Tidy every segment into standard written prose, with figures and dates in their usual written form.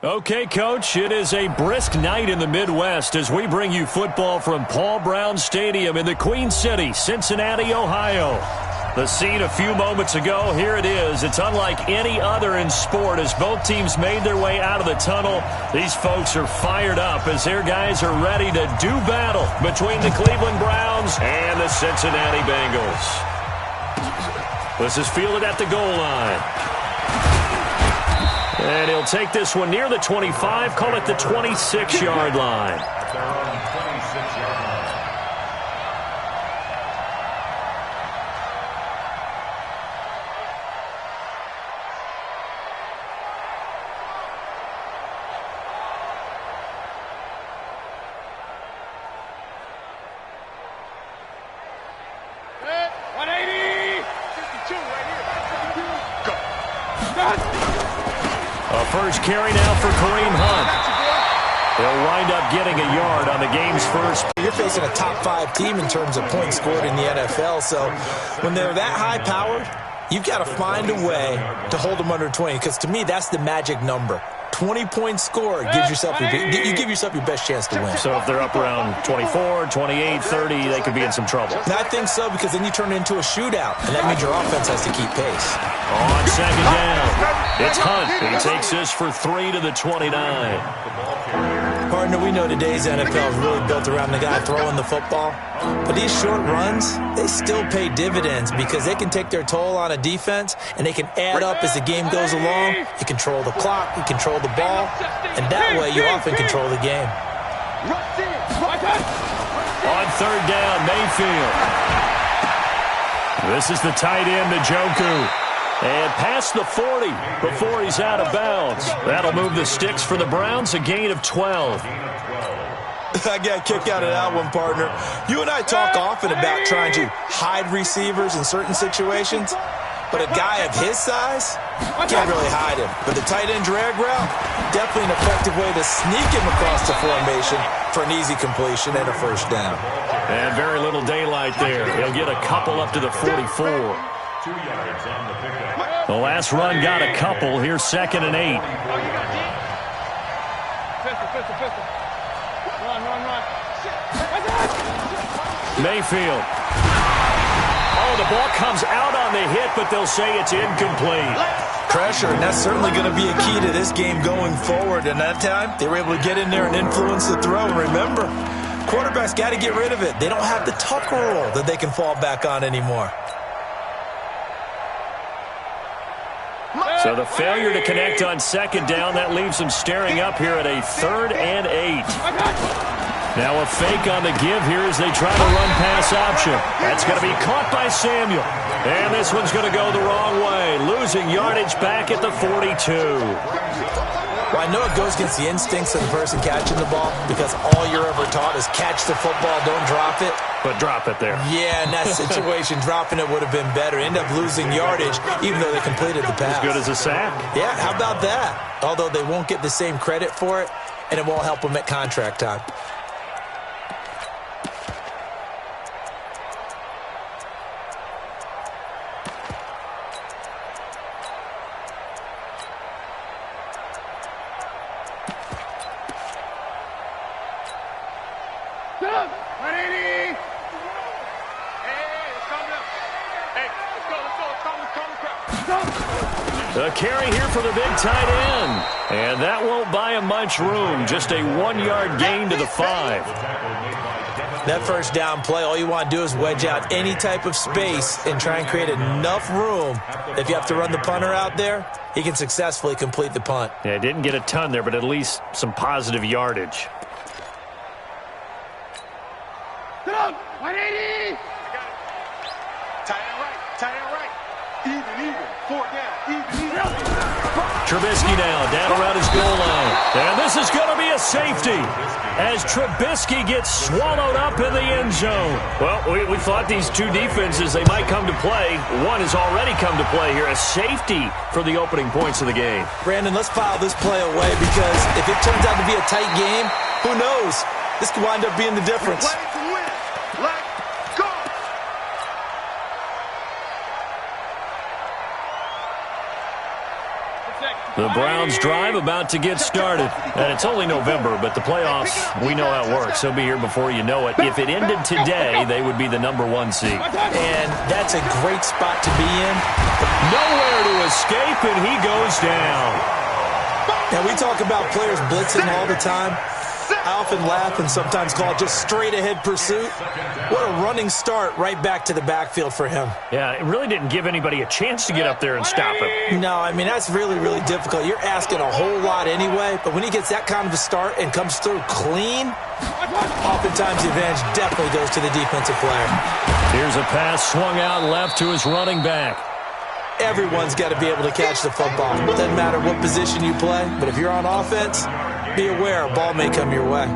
Okay, Coach, it is a brisk night in the Midwest as we bring you football from Paul Brown Stadium in the Queen City, Cincinnati, Ohio. The scene a few moments ago, here it is. It's unlike any other in sport as both teams made their way out of the tunnel. These folks are fired up as their guys are ready to do battle between the Cleveland Browns and the Cincinnati Bengals. This is fielded at the goal line. And he'll take this one near the 25, call it the 26-yard line. First carry now for Kareem Hunt. They'll wind up getting a yard on the game's first. You're facing a top-5 team in terms of points scored in the NFL, so when they're that high-powered, you've got to find a way to hold them under 20, because to me, that's the magic number. 20 points scored gives yourself you give yourself your best chance to win. So if they're up around 24, 28, 30, they could be in some trouble. And I think so, because then you turn it into a shootout, and that means your offense has to keep pace. On second down, it's Hunt. He takes this for 3 to the 29. Partner, we know today's NFL is really built around the guy throwing the football. But these short runs, they still pay dividends because they can take their toll on a defense, and they can add up as the game goes along. You control the clock, you control the ball, and that way you often control the game. On third down, Mayfield. This is the tight end, Njoku. And past the 40 before he's out of bounds. That'll move the sticks for the Browns, a gain of 12. I got a kick out of that one, partner. You and I talk often about trying to hide receivers in certain situations, but a guy of his size, can't really hide him. But the tight end drag route, definitely an effective way to sneak him across the formation for an easy completion and a first down. And very little daylight there. He'll get a couple up to the 44. 2 yards on the pickup. The last run got a couple. Here's 2nd and 8. Mayfield. Oh, the ball comes out on the hit, but they'll say it's incomplete. Pressure, and that's certainly going to be a key to this game going forward. And that time, they were able to get in there and influence the throw. And remember, quarterbacks got to get rid of it. They don't have the tuck rule that they can fall back on anymore. So the failure to connect on second down, that leaves them staring up here at a 3rd and 8. Now a fake on the give here as they try to run pass option. That's going to be caught by Samuel. And this one's going to go the wrong way, losing yardage back at the 42. Well, I know it goes against the instincts of the person catching the ball because all you're ever taught is catch the football, don't drop it. But drop it there. Yeah, in that situation, dropping it would have been better. End up losing yardage, even though they completed the pass. As good as a sack. Yeah, how about that? Although they won't get the same credit for it, and it won't help them at contract time. The carry here for the big tight end. And that won't buy him much room. Just a 1-yard gain to the 5. That first down play, all you want to do is wedge out any type of space and try and create enough room. If you have to run the punter out there, he can successfully complete the punt. Yeah, didn't get a ton there, but at least some positive yardage. Get up! 180! Tight end right, tight end right. Even, 4 down, even. Trubisky now down around his goal line. And this is going to be a safety as Trubisky gets swallowed up in the end zone. Well, we thought these two defenses, they might come to play. One has already come to play here. A safety for the opening points of the game. Brandon, let's file this play away because if it turns out to be a tight game, who knows? This could wind up being the difference. The Browns drive about to get started. And it's only November, but the playoffs, we know how it works. They'll be here before you know it. If it ended today, they would be the #1 seed. And that's a great spot to be in. Nowhere to escape, and he goes down. Now, we talk about players blitzing all the time. I often laugh and sometimes call it just straight-ahead pursuit. What a running start right back to the backfield for him. Yeah, it really didn't give anybody a chance to get up there and stop him. No, I mean, that's really, really difficult. You're asking a whole lot anyway, but when he gets that kind of a start and comes through clean, oftentimes the advantage definitely goes to the defensive player. Here's a pass swung out left to his running back. Everyone's got to be able to catch the football. It doesn't matter what position you play, but if you're on offense, be aware a ball may come your way.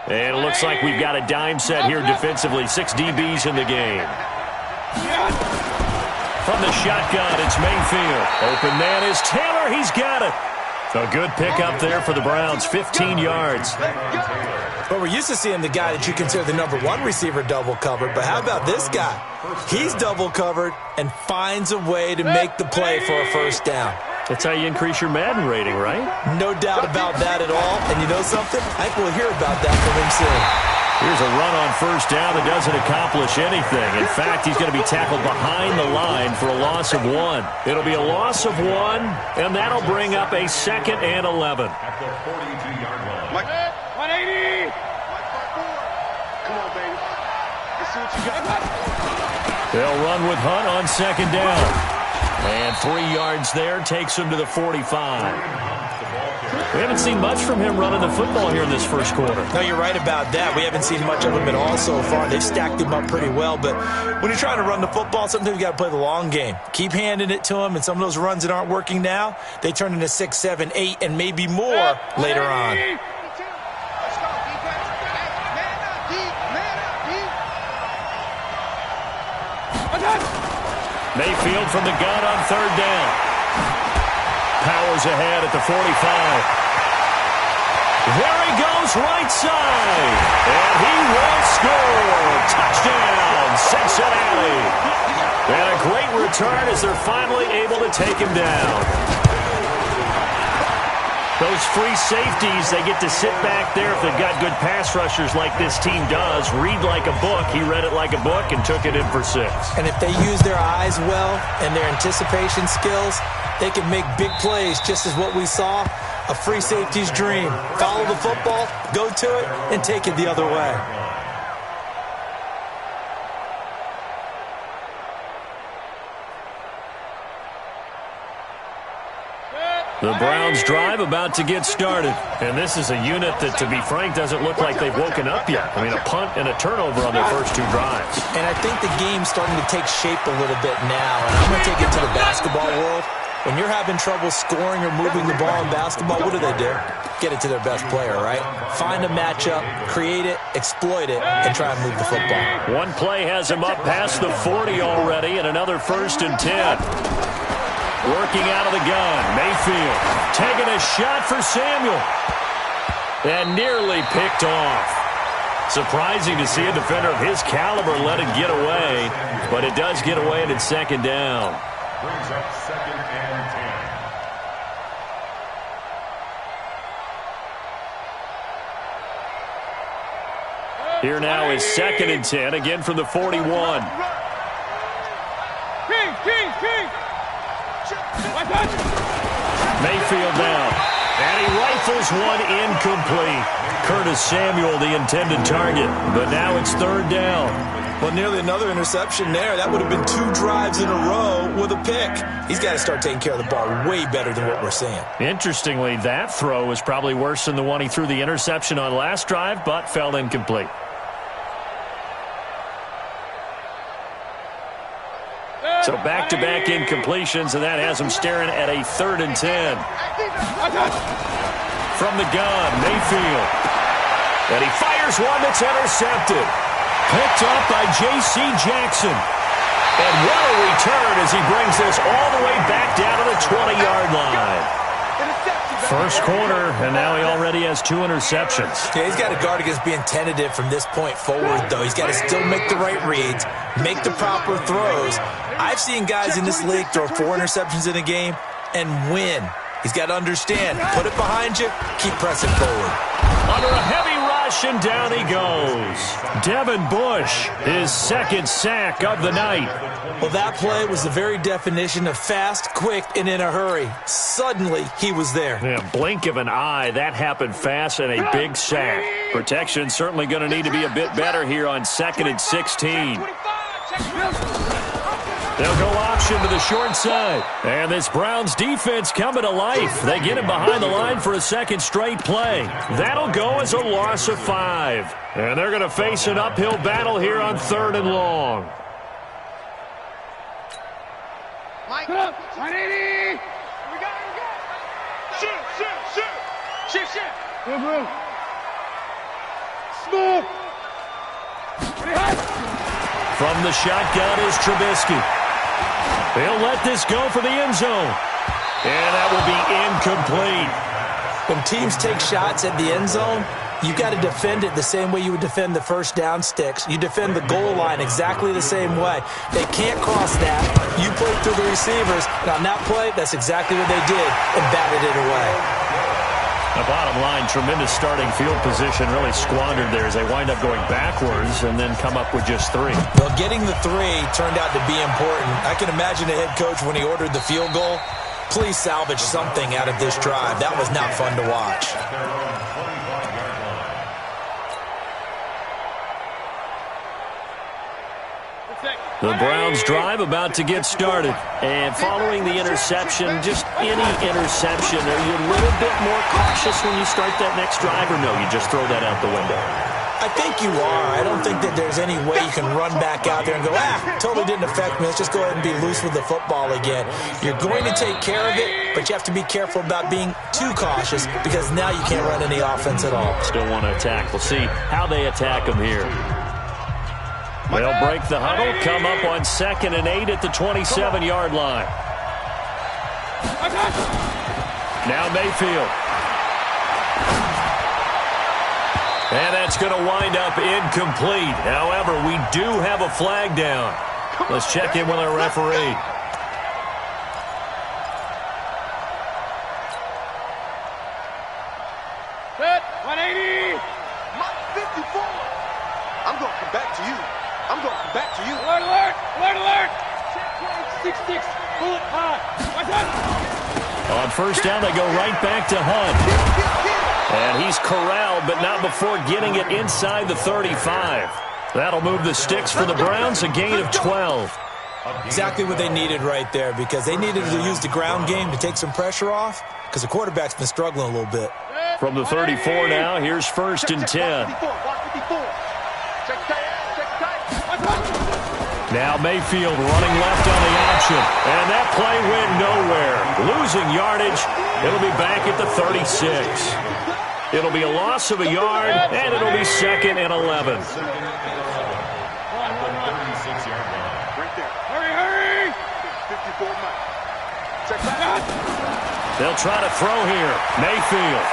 And it looks like we've got a dime set here defensively. 6 DBs in the game. From the shotgun, it's Mayfield. Open man is Taylor. He's got it. A good pickup there for the Browns, 15 yards. Well, we're used to seeing the guy that you consider the #1 receiver double covered, but how about this guy? He's double covered and finds a way to make the play for a first down. That's how you increase your Madden rating, right? No doubt about that at all. And you know something? I think we'll hear about that from him soon. Here's a run on first down that doesn't accomplish anything. In fact, he's going to be tackled behind the line for a loss of 1. It'll be a loss of 1, and that'll bring up a 2nd and 11. At the 42-yard line. 180. Come on, baby. Let's see what you got. They'll run with Hunt on 2nd down. And 3 yards there takes him to the 45. We haven't seen much from him running the football here in this first quarter. No, you're right about that. We haven't seen much of him at all so far. They've stacked him up pretty well, but when you're trying to run the football, sometimes you got to play the long game. Keep handing it to him, and some of those runs that aren't working now, they turn into 6, 7, 8, and maybe more later on. Mayfield from the gun on 3rd down. Powers ahead at the 45. There he goes, right side. And he will score. Touchdown, Cincinnati. And a great return as they're finally able to take him down. Those free safeties, they get to sit back there if they've got good pass rushers like this team does. Read like a book. He read it like a book and took it in for 6. And if they use their eyes well and their anticipation skills, they can make big plays, just as what we saw, a free safety's dream. Follow the football, go to it, and take it the other way. The Browns drive about to get started. And this is a unit that, to be frank, doesn't look like they've woken up yet. I mean, a punt and a turnover on their first 2 drives. And I think the game's starting to take shape a little bit now. And I'm going to take it to the basketball world. When you're having trouble scoring or moving the ball in basketball, what do? Get it to their best player, right? Find a matchup, create it, exploit it, and try and move the football. One play has him up past the 40 already, and another 1st and 10. Working out of the gun, Mayfield taking a shot for Samuel. And nearly picked off. Surprising to see a defender of his caliber let it get away, but it does get away and it's 2nd down. Brings up 2nd and 10. Here now is 2nd and 10, again from the 41. Mayfield now, and he rifles one incomplete. Curtis Samuel, the intended target, but now it's 3rd down. Well, nearly another interception there. That would have been 2 drives in a row with a pick. He's got to start taking care of the ball way better than what we're seeing. Interestingly, that throw was probably worse than the one he threw the interception on last drive, but fell incomplete. So back-to-back incompletions, and that has him staring at a 3rd and 10. From the gun, Mayfield. And he fires one that's intercepted. Picked up by J.C. Jackson. And what a return as he brings this all the way back down to the 20-yard line. First quarter, and now he already has 2 interceptions. Yeah, he's got to guard against being tentative from this point forward, though. He's got to still make the right reads, make the proper throws. I've seen guys in this league throw 4 interceptions in a game and win. He's got to understand, put it behind you, keep pressing forward. Under a heavy rush, and down he goes. Devin Bush, his second sack of the night. Well, that play was the very definition of fast, quick, and in a hurry. Suddenly, he was there. Yeah, blink of an eye, that happened fast, and a big sack. Protection certainly going to need to be a bit better here on 2nd and 16. They'll go option to the short side. And this Browns defense coming to life. They get him behind the line for a second straight play. That'll go as a loss of 5. And they're going to face an uphill battle here on 3rd and long. Mike, 180. We got it. Shoot. Smooth. From the shotgun is Trubisky. He'll let this go for the end zone. And that will be incomplete. When teams take shots at the end zone, you got to defend it the same way you would defend the first down sticks. You defend the goal line exactly the same way. They can't cross that. You play through the receivers. And on that play, that's exactly what they did and batted it away. The bottom line, tremendous starting field position, really squandered there as they wind up going backwards and then come up with just 3. Well, getting the 3 turned out to be important. I can imagine the head coach when he ordered the field goal. Please salvage something out of this drive. That was not fun to watch. The Browns drive about to get started. And following the interception, just any interception, are you a little bit more cautious when you start that next drive, or no, you just throw that out the window? I think you are. I don't think that there's any way you can run back out there and go, totally didn't affect me. Let's just go ahead and be loose with the football again. You're going to take care of it, but you have to be careful about being too cautious because now you can't run any offense at all. Still want to attack. We'll see how they attack them here. They'll break the huddle, come up on 2nd and 8 at the 27-yard line. Now Mayfield. And that's going to wind up incomplete. However, we do have a flag down. Let's check in with our referee. Set, 180. 54. I'm going to come back to you. Alert, alert, alert, alert. 6-6, bullet high. On first down, they go right back to Hunt. And he's corralled, but not before getting it inside the 35. That'll move the sticks for the Browns, a gain of 12. Exactly what they needed right there because they needed to use the ground game to take some pressure off because the quarterback's been struggling a little bit. From the 34 now, here's 1st and 10. Now Mayfield running left on the option. And that play went nowhere. Losing yardage. It'll be back at the 36. It'll be a loss of a yard, and it'll be 2nd and 11. Hurry! 54 Mike. Check that out. They'll try to throw here. Mayfield.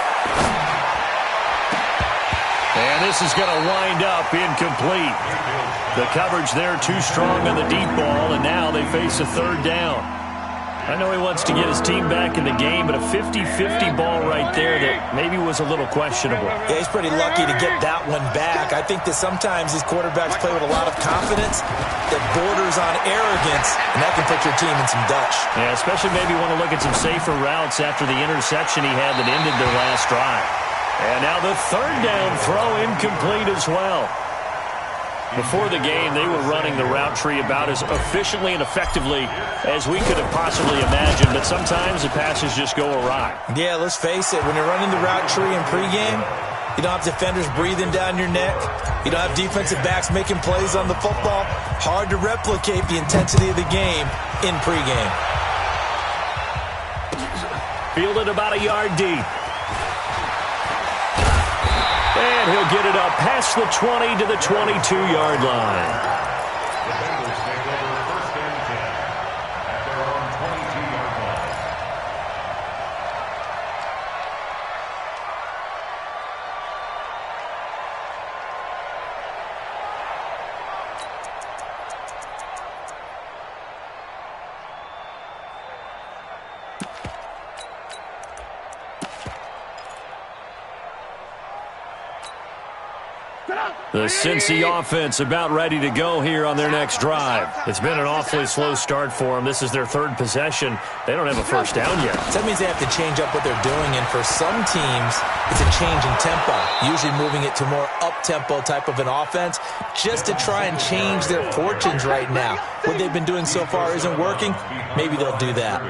And this is going to wind up incomplete. The coverage there too strong on the deep ball, and now they face a 3rd down. I know he wants to get his team back in the game, but a 50-50 ball right there that maybe was a little questionable. Yeah, he's pretty lucky to get that one back. I think that sometimes these quarterbacks play with a lot of confidence that borders on arrogance, and that can put your team in some dutch. Yeah, especially maybe want to look at some safer routes after the interception he had that ended their last drive. And now the 3rd down throw incomplete as well. Before the game, they were running the route tree about as efficiently and effectively as we could have possibly imagined, but sometimes the passes just go awry. Yeah, let's face it, when you're running the route tree in pregame, you don't have defenders breathing down your neck. You don't have defensive backs making plays on the football. Hard to replicate the intensity of the game in pregame. Fielded about a yard deep. And he'll get it up past the 20 to the 22-yard line. The Bengals take over 1st and 10 at their own 22-yard line. The Cincy offense about ready to go here on their next drive. It's been an awfully slow start for them. This is their third possession. They don't have a first down yet. That means they have to change up what they're doing, and for some teams, it's a change in tempo, usually moving it to more up-tempo type of an offense just to try and change their fortunes right now. What they've been doing so far isn't working. Maybe they'll do that.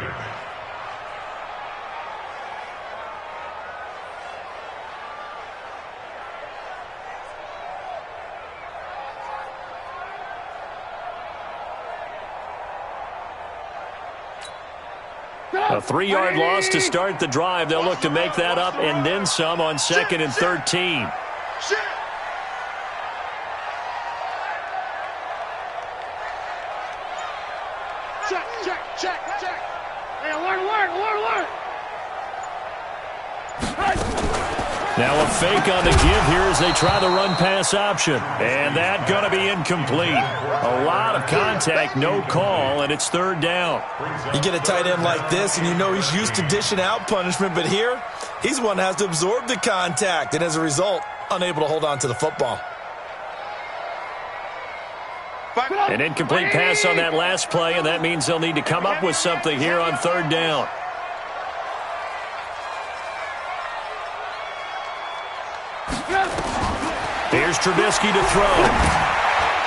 A 3-yard loss to start the drive. They'll look to make that up and then some on 2nd and 13. Check. Hey, alert. Now a fake on the give here as they try the run-pass option. And that going to be incomplete. A lot of contact, no call, and it's 3rd down. You get a tight end like this, and you know he's used to dishing out punishment, but here, he's the one that has to absorb the contact, and as a result, unable to hold on to the football. An incomplete pass on that last play, and that means they'll need to come up with something here on 3rd down. Here's Trubisky to throw.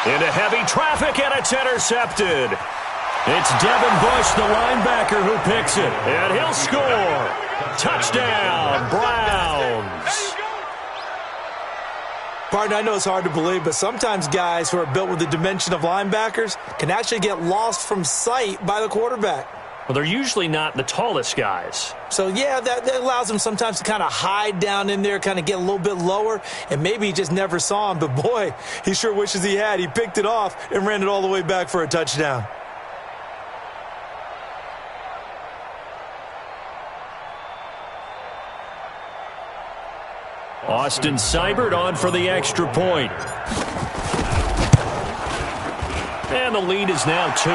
Into heavy traffic, and it's intercepted. It's Devin Bush, the linebacker, who picks it. And he'll score. Touchdown, Browns. Partner, I know it's hard to believe, but sometimes guys who are built with the dimension of linebackers can actually get lost from sight by the quarterback. Well, they're usually not the tallest guys. So, yeah, that allows them sometimes to kind of hide down in there, kind of get a little bit lower, and maybe he just never saw him. But, boy, he sure wishes he had. He picked it off and ran it all the way back for a touchdown. Austin Seibert on for the extra point. And the lead is now 2.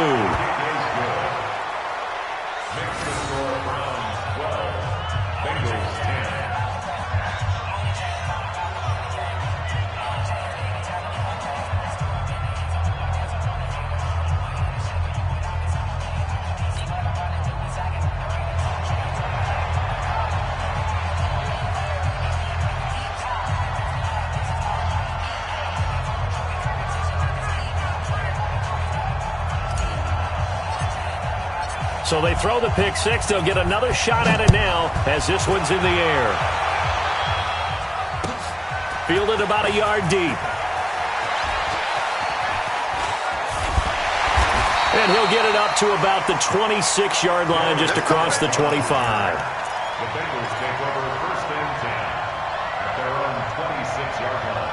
So they throw the pick six. They'll get another shot at it now as this one's in the air. Fielded about a yard deep. And he'll get it up to about the 26-yard line just across the 25. The Bengals take over 1st and 10 at their own 26-yard line.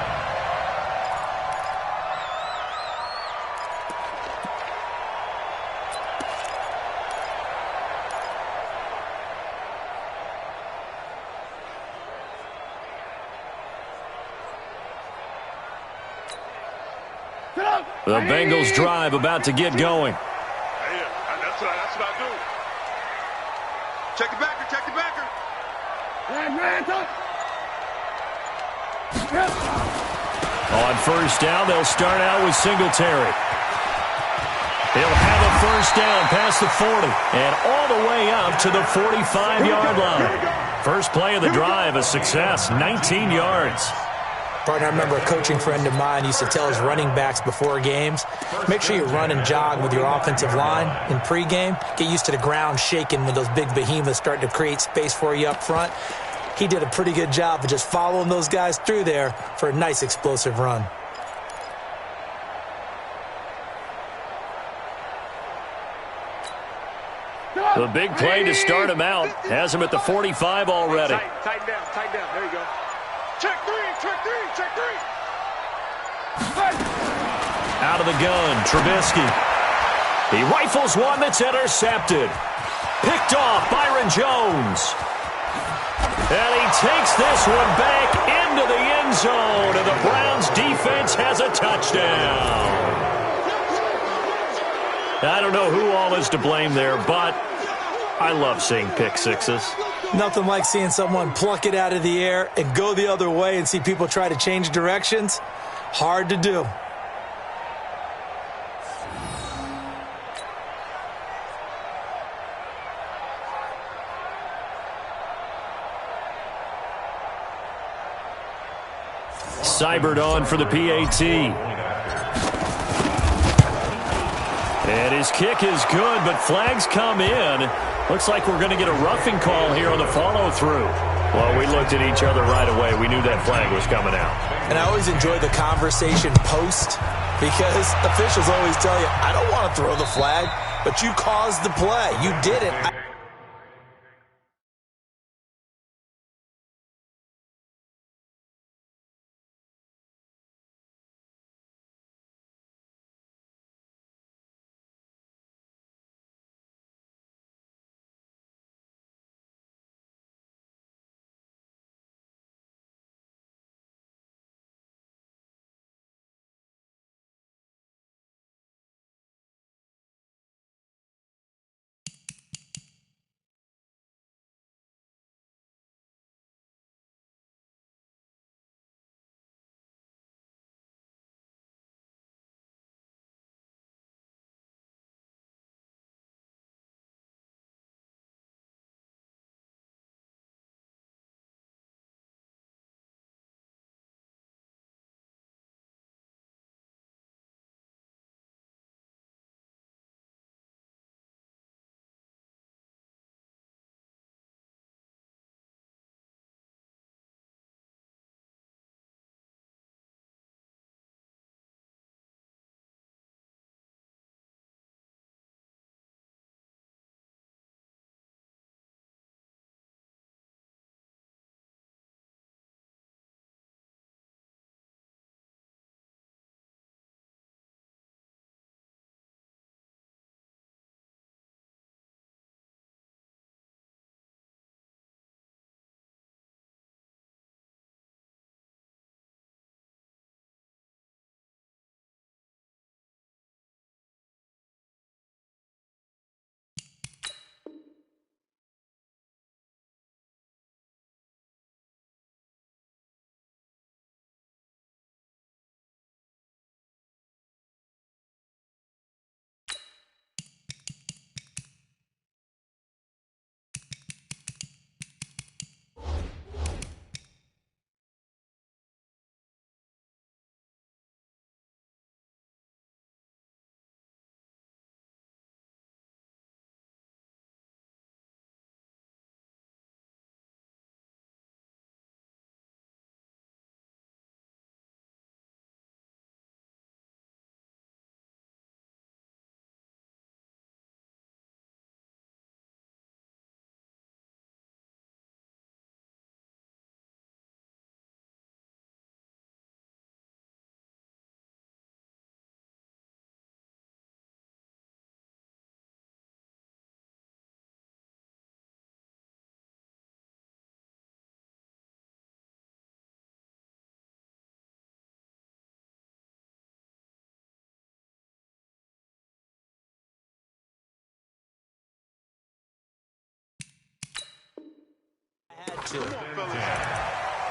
The Bengals drive about to get going. Hey, that's what I do. Check the backer. On 1st down, they'll start out with Singletary. He'll have a 1st down past the 40 and all the way up to the 45-yard line. First play of the drive, a success, 19 yards. Partner, I remember a coaching friend of mine used to tell his running backs before games, make sure you run and jog with your offensive line in pregame. Get used to the ground shaking when those big behemoths start to create space for you up front. He did a pretty good job of just following those guys through there for a nice explosive run. The big play to start him out has him at the 45 already. Tighten down. There you go. Check three. Out of the gun, Trubisky. He rifles one that's intercepted. Picked off, Byron Jones. And he takes this one back into the end zone, and the Browns defense has a touchdown. I don't know who all is to blame there, but I love seeing pick sixes. Nothing like seeing someone pluck it out of the air and go the other way and see people try to change directions. Hard to do. Cybert on for the PAT. And his kick is good, but flags come in. Looks like we're going to get a roughing call here on the follow-through. Well, we looked at each other right away. We knew that flag was coming out. And I always enjoy the conversation post because officials always tell you, I don't want to throw the flag, but you caused the play. You did it.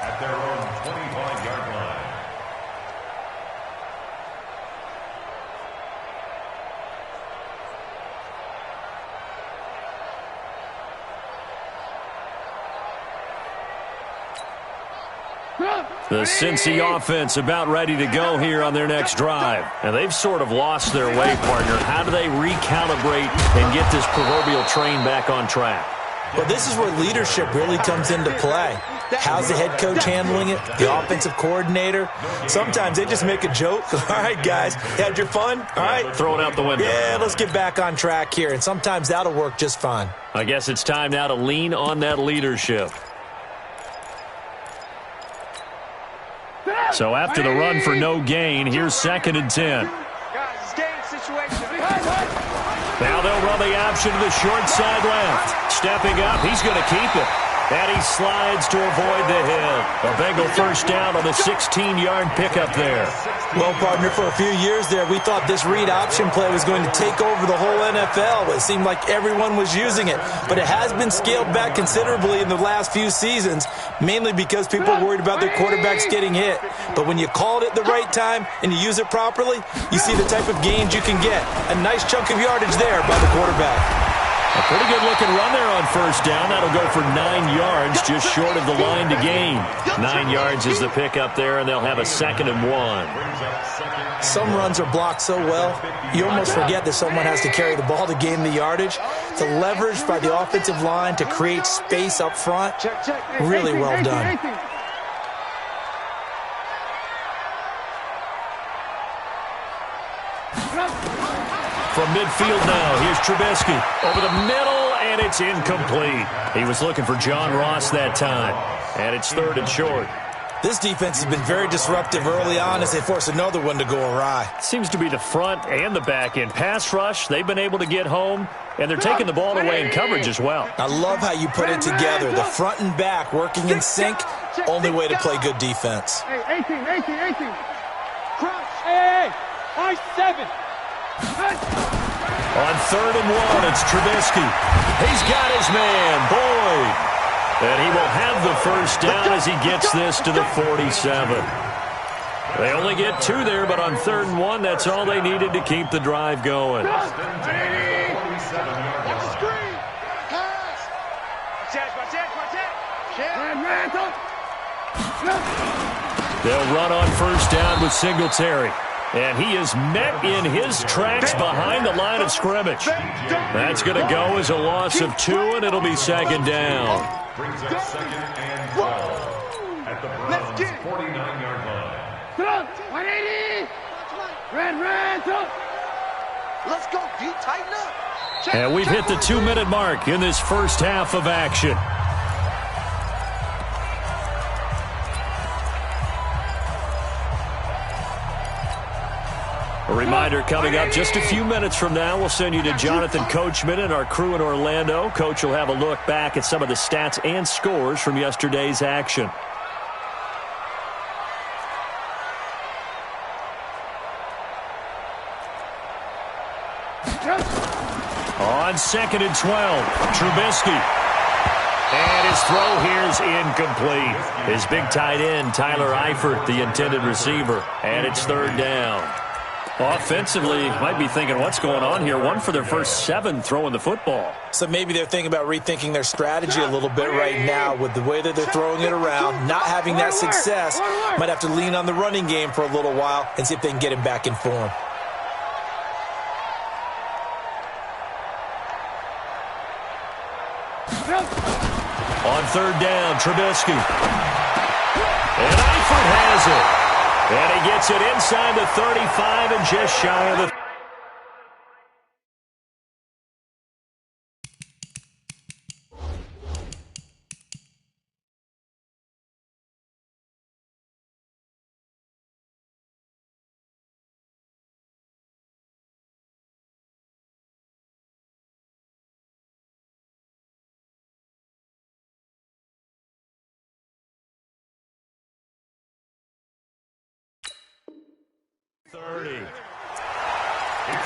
At their own 25-yard line. The Cincy offense about ready to go here on their next drive. And they've sort of lost their way, partner. How do they recalibrate and get this proverbial train back on track? Well, this is where leadership really comes into play. How's the head coach handling it? The offensive coordinator? Sometimes they just make a joke. All right, guys, had your fun? All right. Throw it out the window. Yeah, let's get back on track here. And sometimes that'll work just fine. I guess it's time now to lean on that leadership. So after the run for no gain, here's 2nd and 10. Now they'll run the option to the short side left. Stepping up, he's going to keep it. And he slides to avoid the hit. A Bengal first down on the 16-yard pickup there. Well, partner, for a few years there, we thought this read option play was going to take over the whole NFL. It seemed like everyone was using it. But it has been scaled back considerably in the last few seasons, mainly because people are worried about their quarterbacks getting hit. But when you call it at the right time and you use it properly, you see the type of gains you can get. A nice chunk of yardage there by the quarterback. A pretty good-looking run there on first down. That'll go for 9 yards, just short of the line to gain. 9 yards is the pickup there, and they'll have a 2nd and 1. Some runs are blocked so well, you almost forget that someone has to carry the ball to gain the yardage. The leverage by the offensive line to create space up front, really well done. From midfield now, here's Trubisky. Over the middle, and it's incomplete. He was looking for John Ross that time, and it's 3rd and short. This defense has been very disruptive early on as they force another one to go awry. Seems to be the front and the back end. Pass rush, they've been able to get home, and they're taking the ball away in coverage as well. I love how you put it together. The front and back working in sync, only way to play good defense. Hey, 18. Crunch. Hey, high 7. On 3rd and 1, it's Trubisky. He's got his man, Boyd. And he will have the first down as he gets this to the 47. They only get 2 there, but on 3rd and 1, that's all they needed to keep the drive going. They'll run on first down with Singletary. And he is met in his tracks behind the line of scrimmage. That's going to go as a loss of 2, and it'll be 2nd down. Brings up 2nd and 12 at the Browns' 49-yard line. 180. Red, let's go, D, tighten up. And we've hit the 2-minute mark in this first half of action. A reminder coming up just a few minutes from now, we'll send you to Jonathan Coachman and our crew in Orlando. Coach will have a look back at some of the stats and scores from yesterday's action. On 2nd and 12, Trubisky. And his throw here is incomplete. His big tight end, Tyler Eifert, the intended receiver. And it's 3rd down. Offensively, might be thinking, what's going on here? 1 for their first 7 throwing the football. So maybe they're thinking about rethinking their strategy a little bit right now with the way that they're throwing it around, not having that success. Might have to lean on the running game for a little while and see if they can get him back in form. On 3rd down, Trubisky. And Eifert has it. And he gets it inside the 35 and just shy of the... It's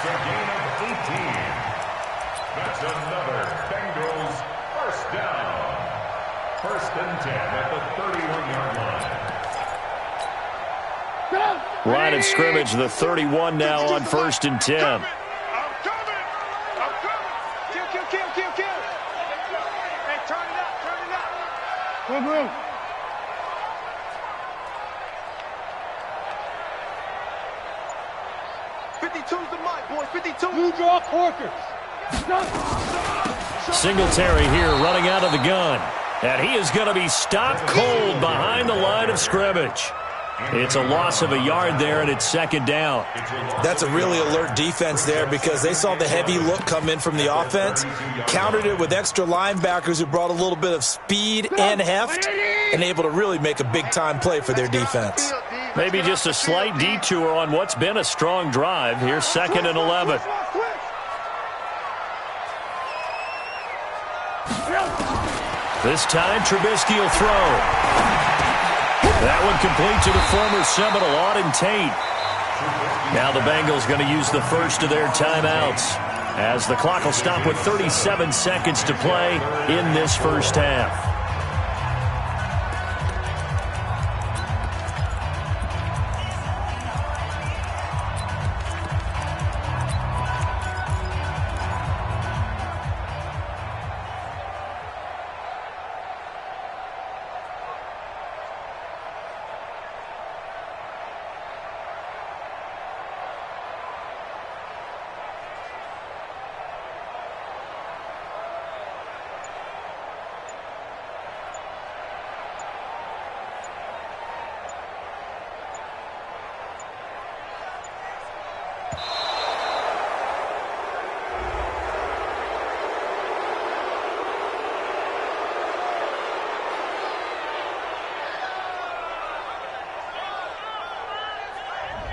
a gain of 18. That's another Bengals first down. 1st and 10 at the 31-yard line. Line of scrimmage, the 31 now on 1st and 10. I'm coming. Kill. Hey, turn it up. Move. 52's the mic, boys. 52. New draw Corkers. Singletary here running out of the gun. And he is going to be stopped cold behind the line of scrimmage. It's a loss of a yard there, and it's 2nd down. That's a really alert defense there because they saw the heavy look come in from the offense, countered it with extra linebackers who brought a little bit of speed and heft, and able to really make a big-time play for their defense. Maybe just a slight detour on what's been a strong drive. Here's 2nd and 11. This time, Trubisky will throw. That one complete to the former Seminole, Auden Tate. Now the Bengals going to use the first of their timeouts, as the clock will stop with 37 seconds to play in this first half.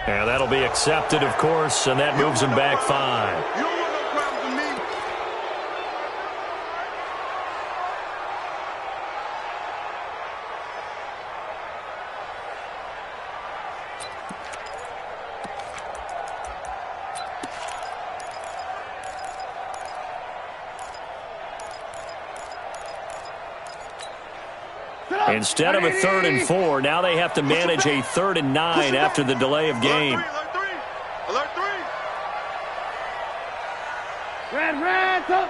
And that'll be accepted, of course, and that moves him back 5. You don't want no problems with me. Instead of a 3rd and 4, now they have to manage a 3rd and 9 after the delay of game. Alert 3. Red, up.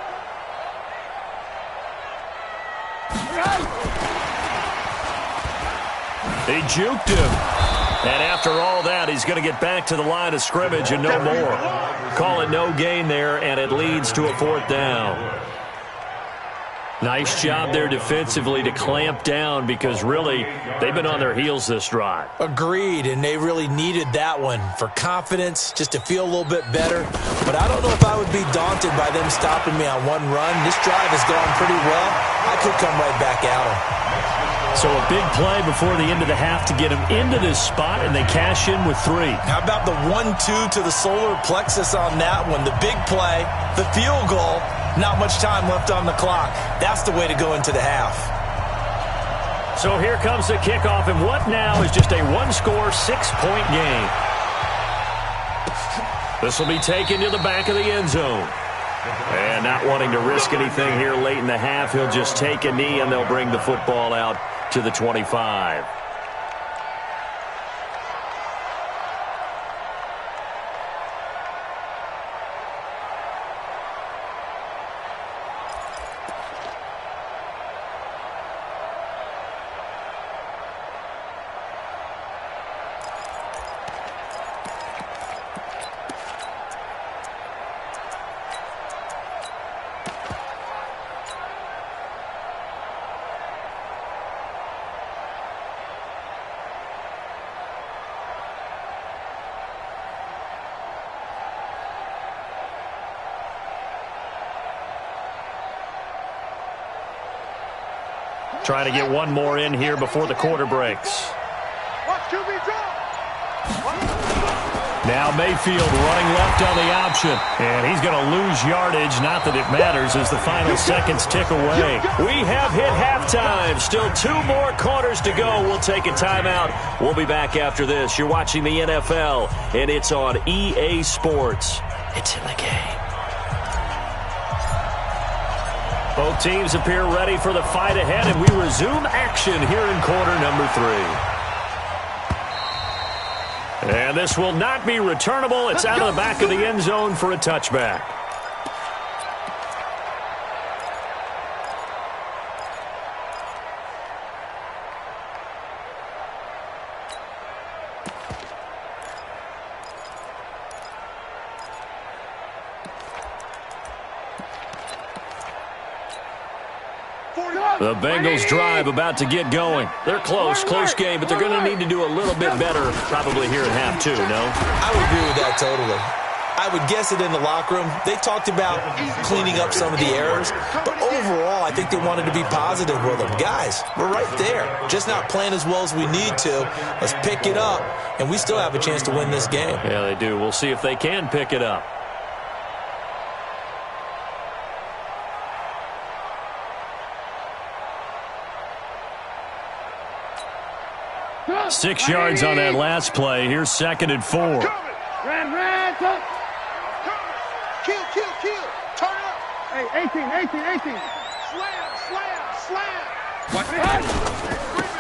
They juked him. And after all that, he's going to get back to the line of scrimmage and no more. Call it no gain there, and it leads to a 4th down. Nice job there defensively to clamp down, because really they've been on their heels this drive. Agreed, and they really needed that one for confidence, just to feel a little bit better. But I don't know if I would be daunted by them stopping me on one run. This drive has gone pretty well. I could come right back at them. So a big play before the end of the half to get them into this spot, and they cash in with 3. How about the 1-2 to the solar plexus on that one? The big play, the field goal. Not much time left on the clock. That's the way to go into the half. So here comes the kickoff, and what now is just a 1-score, 6-point game. This will be taken to the back of the end zone. And not wanting to risk anything here late in the half, he'll just take a knee, and they'll bring the football out to the 25. Trying to get one more in here before the quarter breaks. Now Mayfield running left on the option. And he's going to lose yardage. Not that it matters as the final seconds tick away. We have hit halftime. Still 2 more quarters to go. We'll take a timeout. We'll be back after this. You're watching the NFL, and it's on EA Sports. It's in the game. Both teams appear ready for the fight ahead, and we resume action here in quarter number 3. And this will not be returnable. It's out of the back of the end zone for a touchback. The Bengals drive about to get going. They're close game, but they're going to need to do a little bit better probably here at half 2, no? I would agree with that totally. I would guess it in the locker room. They talked about cleaning up some of the errors, but overall I think they wanted to be positive with them. Guys, we're right there. Just not playing as well as we need to. Let's pick it up, and we still have a chance to win this game. Yeah, they do. We'll see if they can pick it up. 6 yards on that last play. Here's 2nd and 4. Ran, kill. Turn up. Hey, 18. Slam.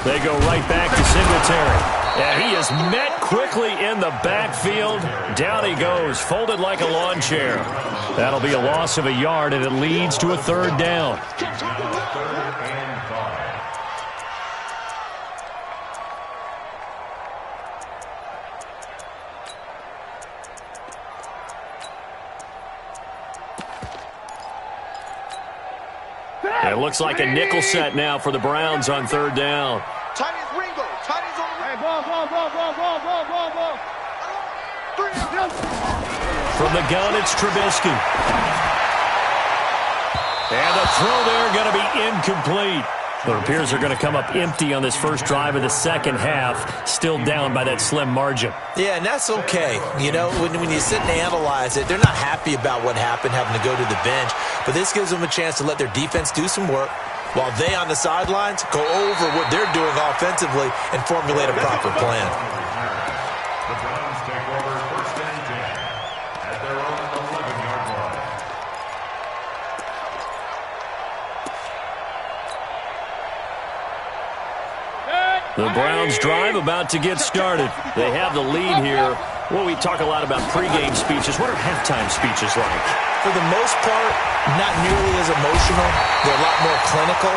They go right back to Singletary. Yeah, he is met quickly in the backfield. Down he goes, folded like a lawn chair. That'll be a loss of a yard, and it leads to a 3rd down. It looks like a nickel set now for the Browns on 3rd down. Tight is Ringo. Tight is on the right. Ball. From the gun, it's Trubisky. And the throw there going to be incomplete. It appears they're going to come up empty on this first drive of the second half, still down by that slim margin. Yeah, and that's okay. You know, when you sit and analyze it, they're not happy about what happened, having to go to the bench. But this gives them a chance to let their defense do some work while they on the sidelines go over what they're doing offensively and formulate a proper plan. The Browns take over 1st and 10 at their own 11-yard line. The Browns drive about to get started. They have the lead here. Well, we talk a lot about pregame speeches. What are halftime speeches like? For the most part, not nearly as emotional. They're a lot more clinical.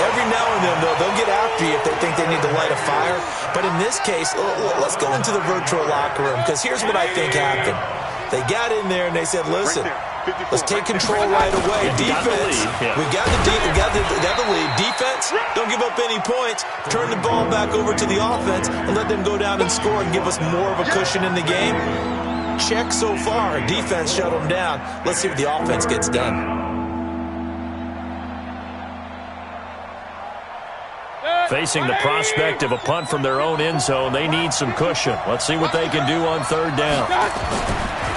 Every now and then, though, they'll get after you if they think they need to light a fire. But in this case, let's go into the virtual locker room, because here's what I think happened. They got in there and they said, listen, let's take control right away. Defense, we got the lead. Defense, don't give up any points. Turn the ball back over to the offense and let them go down and score and give us more of a cushion in the game. Check so far. Defense shut them down. Let's see what the offense gets done. Facing the prospect of a punt from their own end zone, they need some cushion. Let's see what they can do on 3rd down.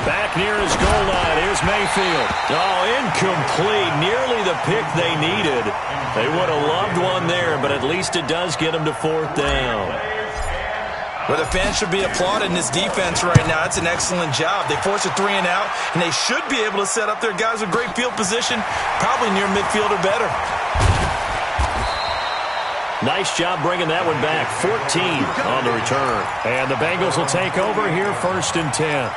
Back near his goal line, here's Mayfield. Oh, incomplete. Nearly the pick they needed. They would have loved one there, but at least it does get them to 4th down. Well, the fans should be applauding this defense right now. It's an excellent job. They force a 3 and out, and they should be able to set up their guys with great field position, probably near midfield or better. Nice job bringing that one back. 14 on the return. And the Bengals will take over here 1st and 10.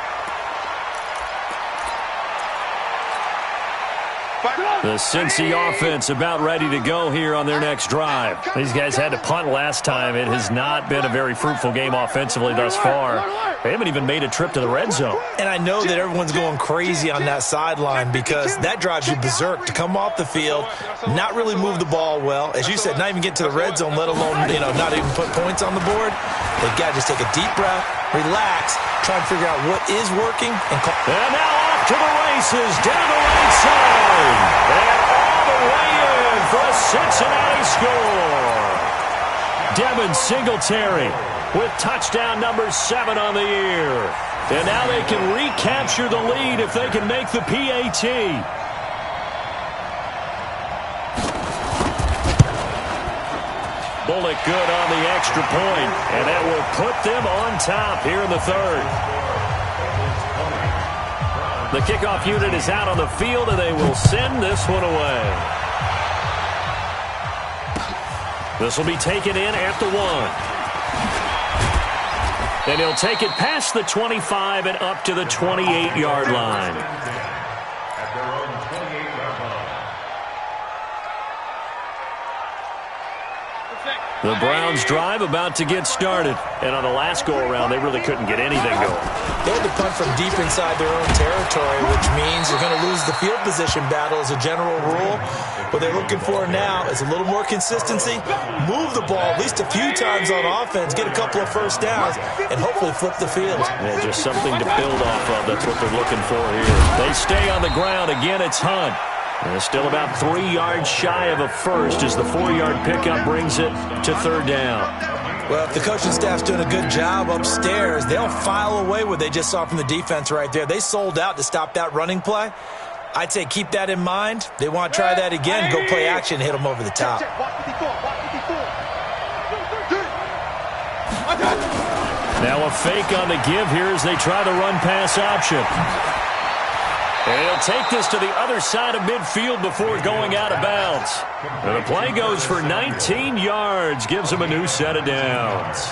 The Cincy offense about ready to go here on their next drive. These guys had to punt last time. It has not been a very fruitful game offensively thus far. They haven't even made a trip to the red zone. And I know that everyone's going crazy on that sideline because that drives you berserk to come off the field, not really move the ball well. As you said, not even get to the red zone, let alone, not even put points on the board. They've got to just take a deep breath, relax, try and figure out what is working. And now off to the races, down the right side. And all the way in for a Cincinnati score. Devin Singletary with touchdown number 7 on the year. And now they can recapture the lead if they can make the PAT. Bullock good on the extra point, and that will put them on top here in the 3rd. The kickoff unit is out on the field, and they will send this one away. This will be taken in at the 1. And he'll take it past the 25 and up to the 28-yard line. At their own 28-yard line. The Browns drive about to get started. And on the last go-around, they really couldn't get anything going. They had to punt from deep inside their own territory, which means you're going to lose the field position battle as a general rule. What they're looking for now is a little more consistency, move the ball at least a few times on offense, get a couple of first downs, and hopefully flip the field. Yeah, just something to build off of. That's what they're looking for here. They stay on the ground. Again, it's Hunt. And it's still about 3 yards shy of a first as the 4-yard pickup brings it to 3rd down. Well, if the coaching staff's doing a good job upstairs, they'll file away what they just saw from the defense right there. They sold out to stop that running play. I'd say keep that in mind. They want to try that again, go play action, hit them over the top. Now a fake on the give here as they try the run-pass option. And he'll take this to the other side of midfield before going out of bounds. And the play goes for 19 yards, gives him a new set of downs.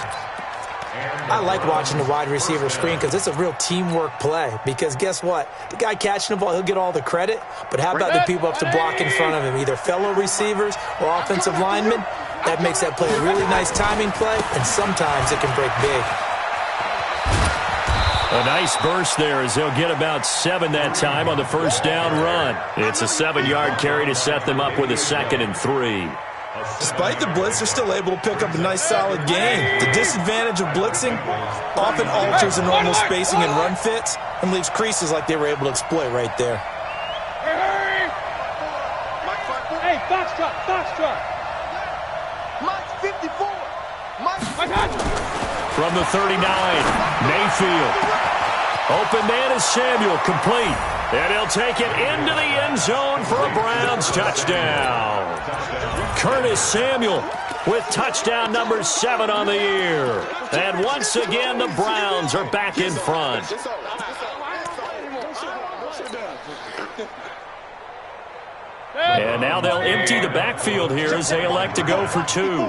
I like watching the wide receiver screen because it's a real teamwork play. Because guess what? The guy catching the ball, he'll get all the credit. But how about the people up to block in front of him, either fellow receivers or offensive linemen? That makes that play a really nice timing play, and sometimes it can break big. A nice burst there as they'll get about 7 that time on the first down run. It's a 7-yard carry to set them up with a 2nd and 3. Despite the blitz, they're still able to pick up a nice solid gain. The disadvantage of blitzing often alters the normal spacing and run fits and leaves creases like they were able to exploit right there. Hey, Foxtrot. Mike's 54. From the 39, Mayfield. Open man is Samuel, complete. And he'll take it into the end zone for a Browns touchdown. Curtis Samuel with touchdown number 7 on the year. And once again, the Browns are back in front. And now they'll empty the backfield here as they elect to go for 2.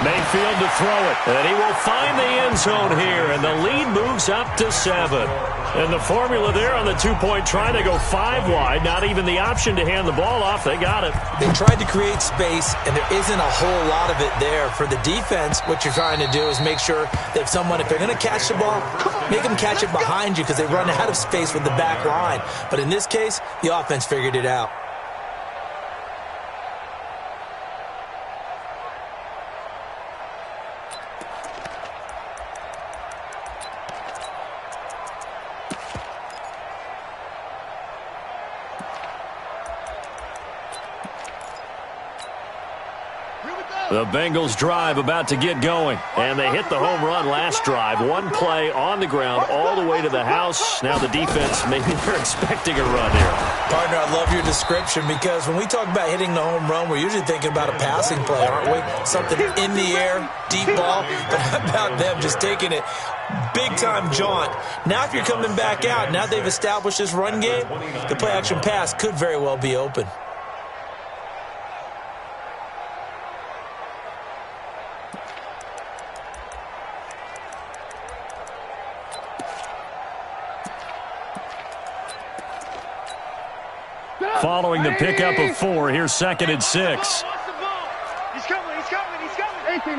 Mayfield to throw it, and he will find the end zone here, and the lead moves up to 7. And the formula there on the 2-point try to go 5 wide, not even the option to hand the ball off. They got it. They tried to create space, and there isn't a whole lot of it there. For the defense, what you're trying to do is make sure that if they're going to catch the ball, make them catch it behind you because they run out of space with the back line. But in this case, the offense figured it out. The Bengals drive about to get going, and they hit the home run last drive. 1 play on the ground all the way to the house. Now the defense, maybe they're expecting a run here. Partner, I love your description because when we talk about hitting the home run, we're usually thinking about a passing play, aren't we? Something in the air, deep ball. But how about them just taking it big-time jaunt? Now if you're coming back out, now they've established this run game, the play-action pass could very well be open. Following the pickup of 4, here's 2nd and 6. He's coming. 18.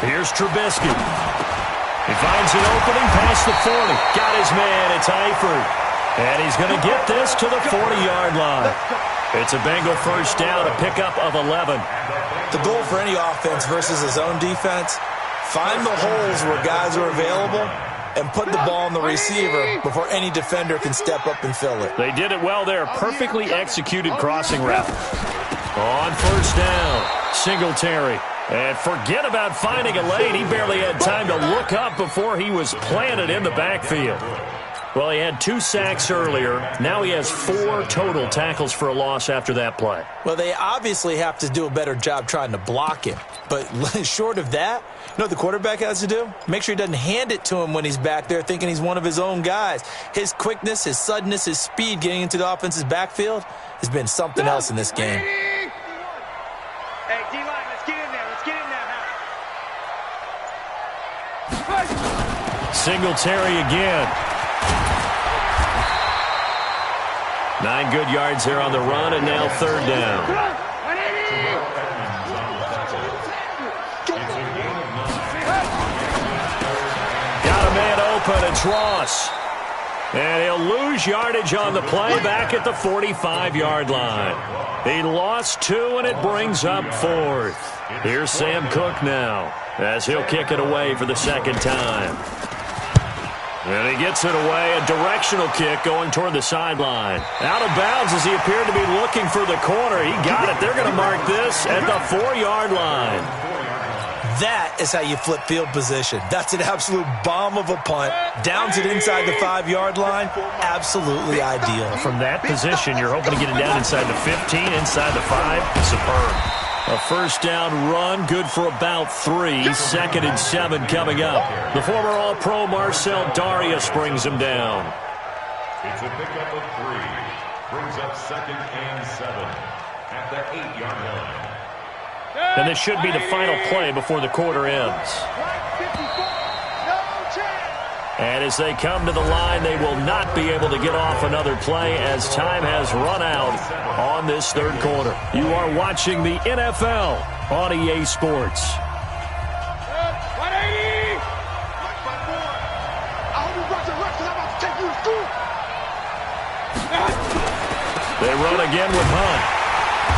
Here's Trubisky. He finds an opening past the 40. Got his man. It's Eifert. And he's going to get this to the 40-yard line. It's a Bengal first down, a pickup of 11. The goal for any offense versus his own defense, find the holes where guys are available and put the ball on the receiver before any defender can step up and fill it. They did it well there. Perfectly executed crossing route. On first down, Singletary. And forget about finding a lane. He barely had time to look up before he was planted in the backfield. Well, he had 2 sacks earlier. Now he has 4 total tackles for a loss after that play. Well, they obviously have to do a better job trying to block him. But short of that, you know what the quarterback has to do? Make sure he doesn't hand it to him when he's back there thinking he's one of his own guys. His quickness, his suddenness, his speed getting into the offense's backfield has been something else in this game. Hey, D-line, let's get in there. Singletary again. 9 good yards here on the run, and now 3rd down. Got a man open, it's Ross. And he'll lose yardage on the play back at the 45-yard line. He lost 2, and it brings up 4th. Here's Sam Cook now, as he'll kick it away for the 2nd time. And he gets it away, a directional kick going toward the sideline. Out of bounds as he appeared to be looking for the corner. He got it. They're going to mark this at the 4-yard line. That is how you flip field position. That's an absolute bomb of a punt. Downs it inside the 5-yard line. Absolutely ideal. From that position, you're hoping to get it down inside the 15, inside the 5. Superb. A first down run, good for about 3. 2nd and 7 coming up. The former All-Pro Marcel Darius brings him down. It's a pickup of 3. Brings up 2nd and 7 at the 8-yard line. And this should be the final play before the quarter ends. And as they come to the line, they will not be able to get off another play as time has run out on this third quarter. You are watching the NFL on EA Sports. 180! They run again with Hunt.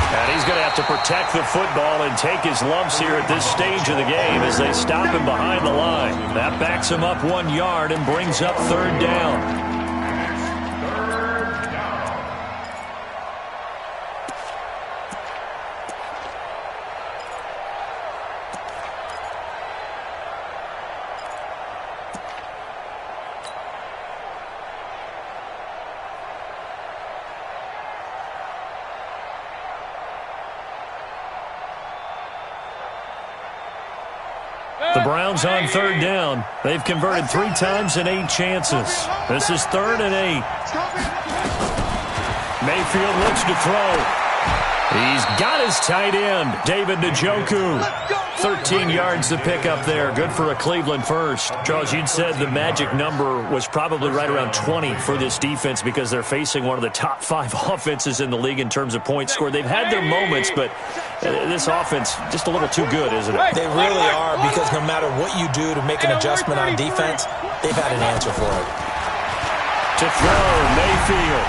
And he's going to have to protect the football and take his lumps here at this stage of the game as they stop him behind the line. That backs him up 1 yard and brings up 3rd down. The Browns on 3rd down. They've converted 3 times in 8 chances. This is 3rd and 8. Mayfield looks to throw. He's got his tight end, David Njoku. 13 yards to pick up there. Good for a Cleveland first. Charles, you'd said the magic number was probably right around 20 for this defense because they're facing one of the top 5 offenses in the league in terms of points scored. They've had their moments, but this offense just a little too good, isn't it? They really are, because no matter what you do to make an adjustment on defense, they've had an answer for it. To throw, Mayfield.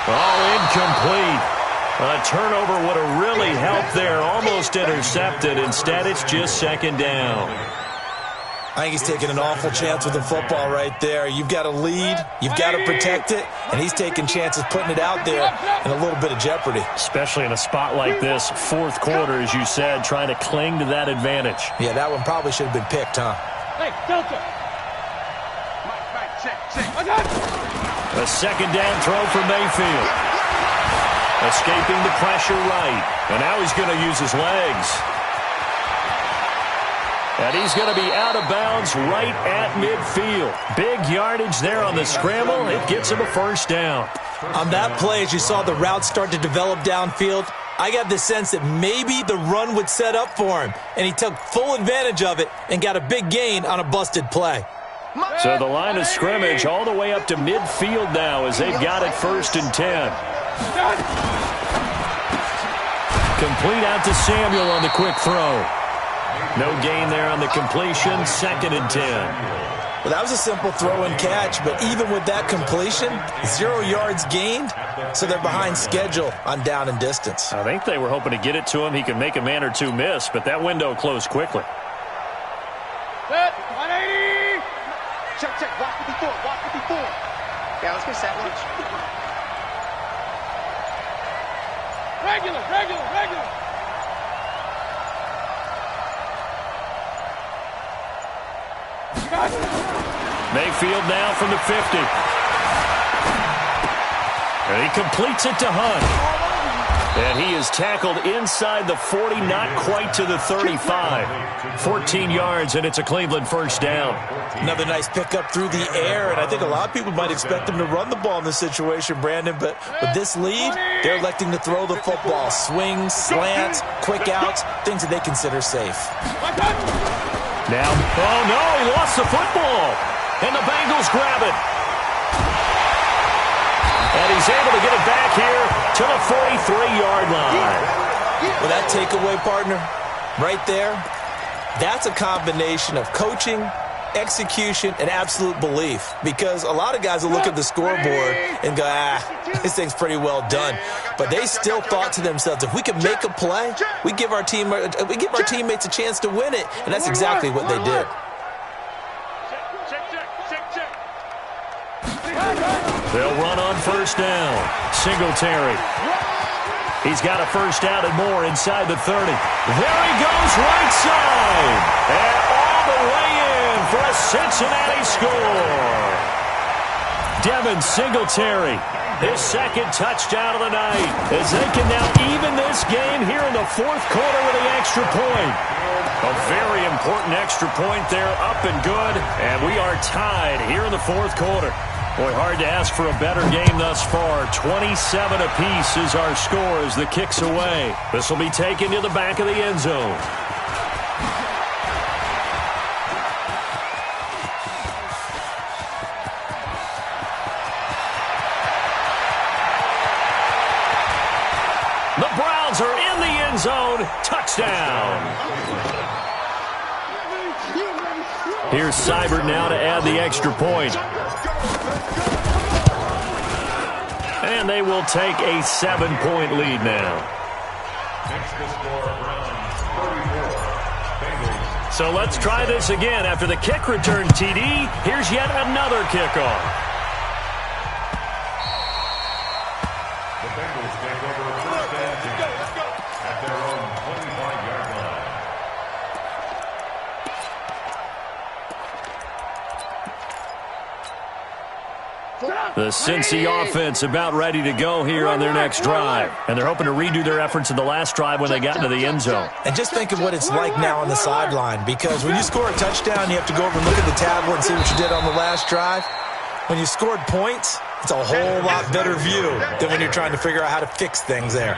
Oh, incomplete. A turnover would have really helped there. Almost intercepted. Instead, it's just 2nd down. I think he's taking an awful chance with the football right there. You've got a lead. You've got to protect it. And he's taking chances putting it out there in a little bit of jeopardy. Especially in a spot like this, 4th quarter, as you said, trying to cling to that advantage. Yeah, that one probably should have been picked, huh? Hey, Delta. A 2nd down throw for Mayfield. Escaping the pressure right. And now he's going to use his legs. And he's going to be out of bounds right at midfield. Big yardage there on the scramble. It gets him a 1st down. On that play, as you saw the route start to develop downfield, I got the sense that maybe the run would set up for him. And he took full advantage of it and got a big gain on a busted play. So the line of scrimmage all the way up to midfield now as they've got it 1st and 10. Complete out to Samuel on the quick throw. No gain there on the completion. 2nd and 10. Well, that was a simple throw and catch, but even with that completion, 0 yards gained, so they're behind schedule on down and distance. I think they were hoping to get it to him. He could make a man or two miss, but that window closed quickly. Set, 180. Check. Watch it before. Yeah, let's get set lunch. Regular. Mayfield now from the 50. And he completes it to Hunt. And he is tackled inside the 40, not quite to the 35. 14 yards, and it's a Cleveland 1st down. Another nice pickup through the air, and I think a lot of people might expect them to run the ball in this situation, Brandon, but with this lead, they're electing to throw the football. Swings, slants, quick outs, things that they consider safe. Now, oh no, he lost the football, and the Bengals grab it. And he's able to get it back here to the 43-yard line. Well, that takeaway, partner, right there, that's a combination of coaching, execution, and absolute belief. Because a lot of guys will look at the scoreboard and go, this thing's pretty well done. But they still thought to themselves, if we can make a play, we give our teammates a chance to win it. And that's exactly what they did. They'll run on 1st down. Singletary. He's got a first down and more inside the 30. There he goes, right side. And all the way in for a Cincinnati score. Devin Singletary, his second touchdown of the night, as they can now even this game here in the fourth quarter with the extra point. A very important extra point there, up and good, and we are tied here in the fourth quarter. Boy, hard to ask for a better game thus far. 27 apiece is our score as the kick's away. This will be taken to the back of the end zone. The Browns are in the end zone. Touchdown. Here's Seibert now to add the extra point. And they will take a 7-point lead now. So let's try this again. After the kick return TD, here's yet another kickoff. The Bengals take over first and 10 at their own 25-yard line. The Cincy offense about ready to go here on their next drive. And they're hoping to redo their efforts in the last drive when they got into the end zone. And just think of what it's like now on the sideline, because when you score a touchdown, you have to go over and look at the tablet and see what you did on the last drive. When you scored points, it's a whole lot better view than when you're trying to figure out how to fix things there.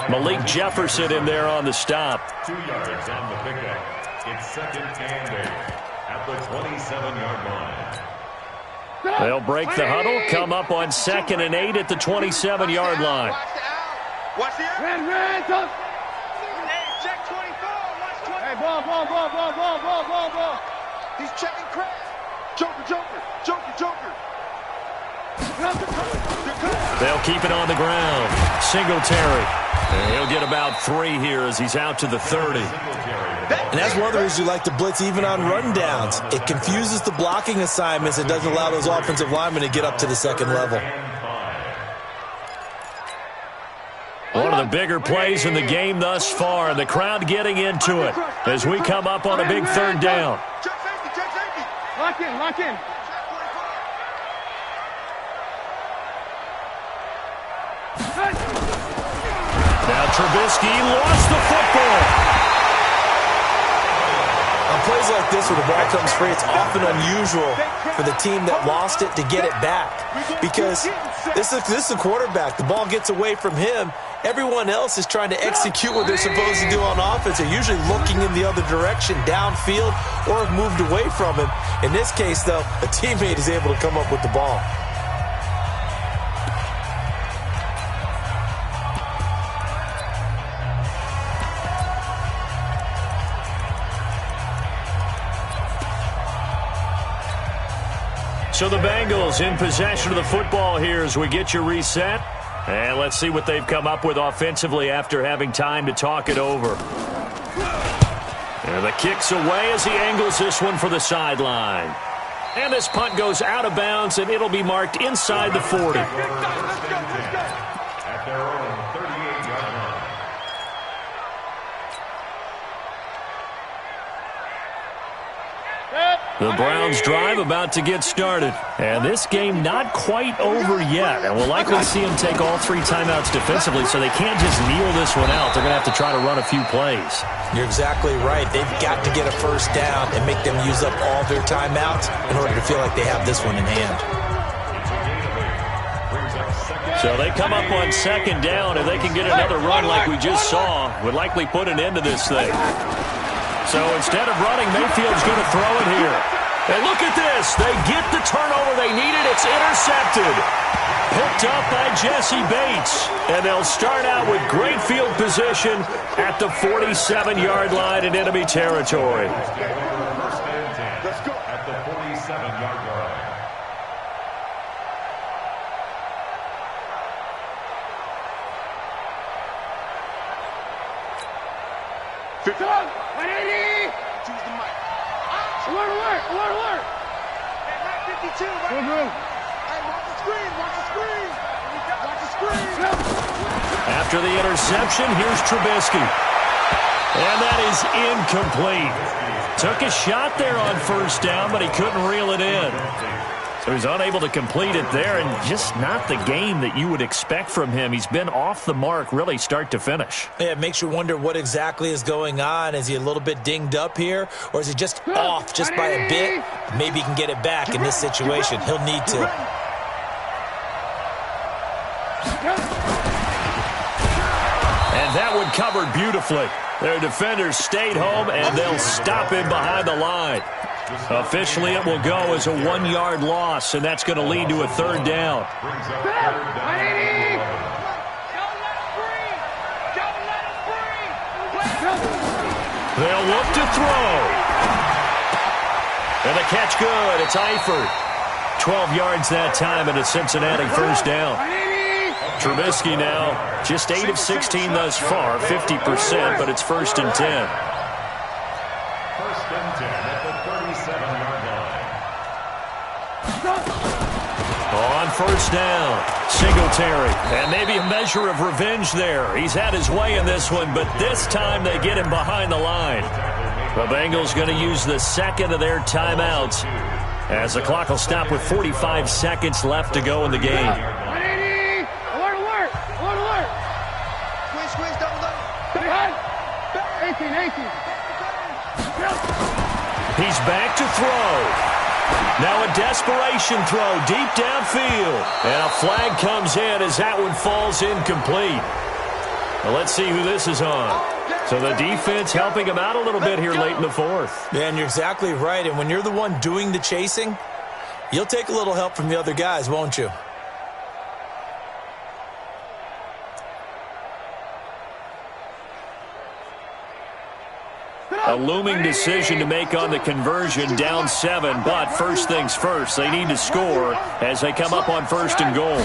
Malik Jefferson in there on the stop. 2 yards on the pickup. It's second and 8 at the 27-yard line. They'll break the huddle, come up on 2nd and 8 at the 27-yard line. Watch the out. Red, hey, check 24. Watch 24. Hey, ball. He's checking Craig. Joker. They'll keep it on the ground. Singletary. And he'll get about 3 here as he's out to the 30. And that's one of the reasons you like to blitz even on rundowns. It confuses the blocking assignments. It doesn't allow those offensive linemen to get up to the second level. One of the bigger plays in the game thus far, and the crowd getting into it as we come up on a big third down. Check safety. Lock in. Now Trubisky lost the football. On plays like this where the ball comes free, it's often unusual for the team that lost it to get it back. Because this is the quarterback. The ball gets away from him. Everyone else is trying to execute what they're supposed to do on offense. They're usually looking in the other direction, downfield, or have moved away from him. In this case, though, a teammate is able to come up with the ball. So the Bengals in possession of the football here as we get you reset. And let's see what they've come up with offensively after having time to talk it over. And the kick's away as he angles this one for the sideline. And this punt goes out of bounds, and it'll be marked inside the 40. At their own 38-yard line. The Browns drive about to get started. And this game not quite over yet. And we'll likely see them take all 3 timeouts defensively, so they can't just kneel this one out. They're going to have to try to run a few plays. You're exactly right. They've got to get a first down and make them use up all their timeouts in order to feel like they have this one in hand. So they come up on 2nd down. If they can get another run like we just saw, would likely put an end to this thing. So instead of running, Mayfield's going to throw it here. And look at this. They get the turnover they needed. It's intercepted. Picked up by Jesse Bates. And they'll start out with great field position at the 47-yard line in enemy territory. Let's go. At the 47-yard line. Done. 180. Choose the mic. Alert. Hey, Mac 52. Hey, watch the screen. Watch the screen. After the interception, here's Trubisky. And that is incomplete. Took a shot there on first down, but he couldn't reel it in. So he's unable to complete it there, and just not the game that you would expect from him. He's been off the mark really start to finish. Yeah, it makes you wonder what exactly is going on. Is he a little bit dinged up here, or is he just off just by a bit? Maybe he can get it back in this situation. He'll need to. And that one covered beautifully. Their defenders stayed home, and they'll stop him behind the line. Officially, it will go as a 1-yard loss, and that's going to lead to a third down. They'll look to throw. And the catch good. It's Eifert. 12 yards that time, and a Cincinnati first down. Trubisky now just 8 of 16 thus far, 50%, but it's 1st and 10. 1st and 10 at the 37-yard line. On first down, Singletary. And maybe a measure of revenge there. He's had his way in this one, but this time they get him behind the line. The Bengals going to use the second of their timeouts as the clock will stop with 45 seconds left to go in the game. He's back to throw. Now a desperation throw deep downfield. And a flag comes in as that one falls incomplete. Well, let's see who this is on. So the defense helping him out a little bit here late in the fourth. Yeah, and you're exactly right. And when you're the one doing the chasing, you'll take a little help from the other guys, won't you? A looming decision to make on the conversion, down 7. But first things first, they need to score as they come up on 1st and goal.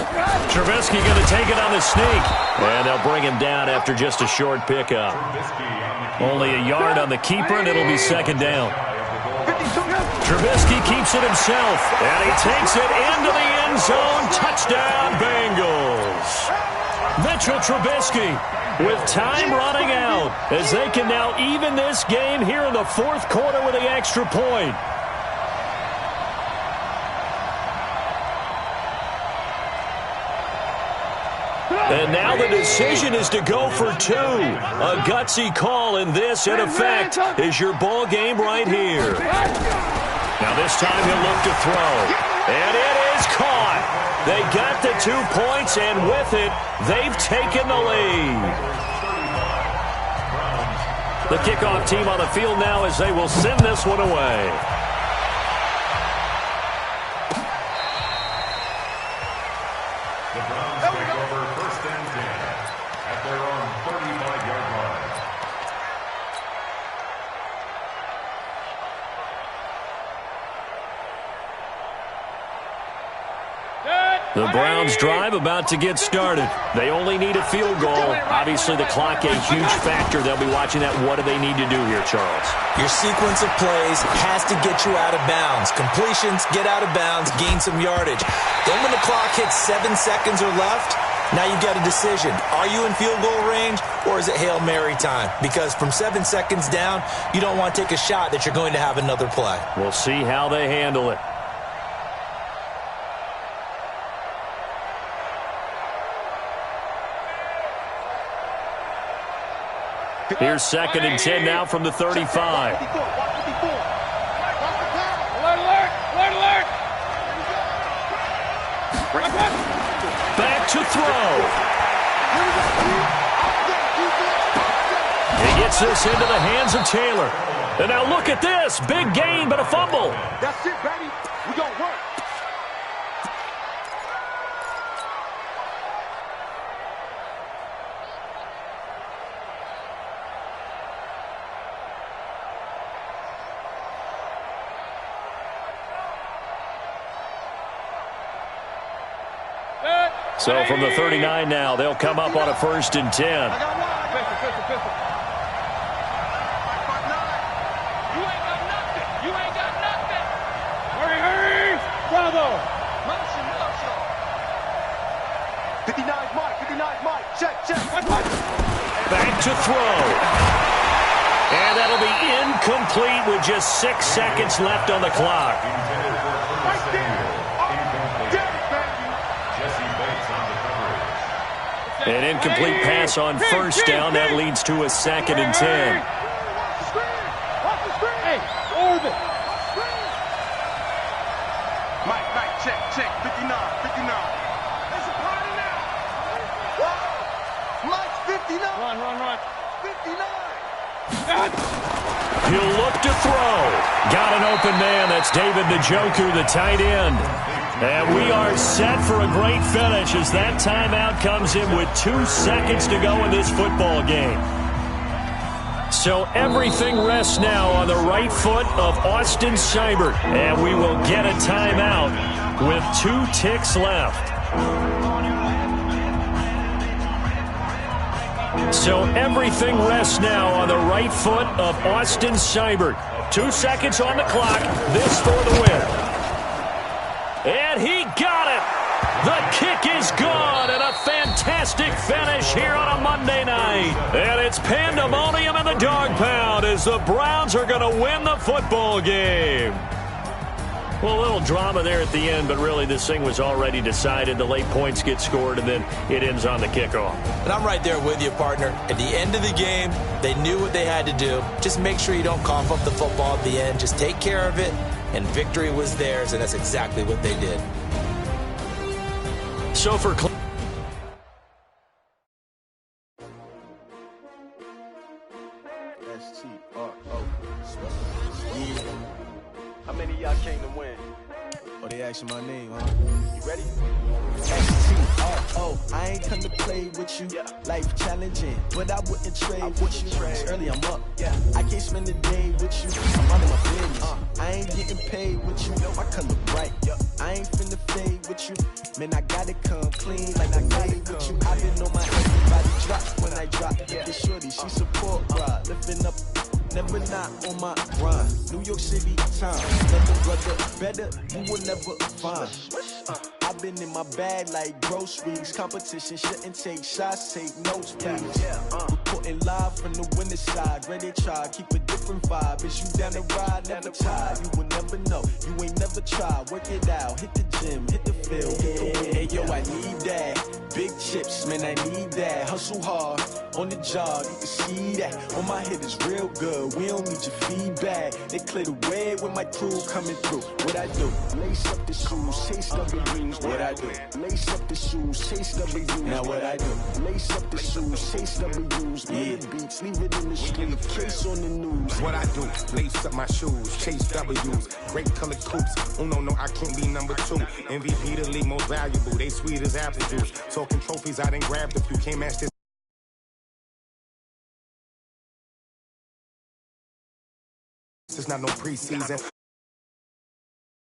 Trubisky going to take it on the sneak. And they'll bring him down after just a short pickup. Only a yard on the keeper, and it'll be 2nd down. Trubisky keeps it himself, and he takes it into the end zone. Touchdown, Bengals. Mitchell Trubisky with time running out as they can now even this game here in the 4th quarter with the extra point. And now the decision is to go for 2. A gutsy call, and this, in effect, is your ball game right here. Now this time he'll look to throw. And it is caught. They got the 2 points, and with it, they've taken the lead. The kickoff team on the field now as they will send this one away. The Browns take over 1st and 10 at their own 35-yard line. The Browns drive about to get started. They only need a field goal. Obviously, the clock a huge factor. They'll be watching that. What do they need to do here, Charles? Your sequence of plays has to get you out of bounds. Completions, get out of bounds, gain some yardage. Then when the clock hits 7 seconds or left, now you've got a decision. Are you in field goal range, or is it Hail Mary time? Because from 7 seconds down, you don't want to take a shot that you're going to have another play. We'll see how they handle it. Here's 2nd and 10 now from the 35. Alert, alert! Back to throw. He gets this into the hands of Taylor. And now look at this. Big gain, but a fumble. That's it, baby. We gonna work. So from the 39 now, they'll come up on a 1st and 10. I got one. Pistol. You ain't got nothing. You ain't got nothing. Hurry. Bravo. Motion. 59 Mike. Check. to throw. And that'll be incomplete with just 6 seconds left on the clock. An incomplete pass on first down. That leads to a 2nd and 10. Hey, orbit. Mike, check. 59. There's a party now. Mike's 59. Run. 59. He'll look to throw. Got an open man. That's David Njoku, the tight end. And we are set for a great finish as that timeout comes in with 2 seconds to go in this football game. So everything rests now on the right foot of Austin Seibert. And we will get a timeout with 2 ticks left. So everything rests now on the right foot of Austin Seibert. 2 seconds on the clock. This for the win. And he got it. The kick is gone, and a fantastic finish here on a Monday night. And it's pandemonium in the dog pound as the Browns are going to win the football game. Well, a little drama there at the end, but really this thing was already decided. The late points get scored, and then it ends on the kickoff. And I'm right there with you, partner. At the end of the game, they knew what they had to do. Just make sure you don't cough up the football at the end. Just take care of it, and victory was theirs, and that's exactly what they did. So for How many of y'all came to win? Oh, they asking my name, huh? You ready? S-T-R-O, I ain't come to play with you. Yeah. Life challenging, but I wouldn't trade with you. It's early, I'm up. Yeah. I can't spend the day with you. I'm out of my business. I ain't getting paid with you. My color bright. I ain't finna fade with you. Man, I gotta come clean like I made with you. I been on my everybody drop when I drop. This shorty, she support, ride. Lifting up. Never not on my grind. New York City time. Nothing brother better, you will never find. I've been in my bag like groceries. Competition shouldn't take shots, take notes, please. Reporting live from the winter side. Ready to try, keep a different vibe. Is you down the ride, never tired. You will never know, you ain't never tried. Work it out, hit the gym, hit the field. Hey yo, I need that. Big chips, man, I need that. Hustle hard, on the job, you can see that. On my head is real good, we don't need your feedback. They clear the way when my crew coming through. What I do? Lace up the shoes, chase W's. What I do? Lace up the shoes, chase W's. Now what I do? Lace up the shoes, chase W's. Yeah. Beats, leave it in the street, case on the news. What I do? Lace up my shoes, chase W's. Great colored coops. Oh no, I can't be number 2. MVP the league most valuable. They sweet as apple juice. Talking trophies, I done grabbed a few. Can't match this. It's not no preseason.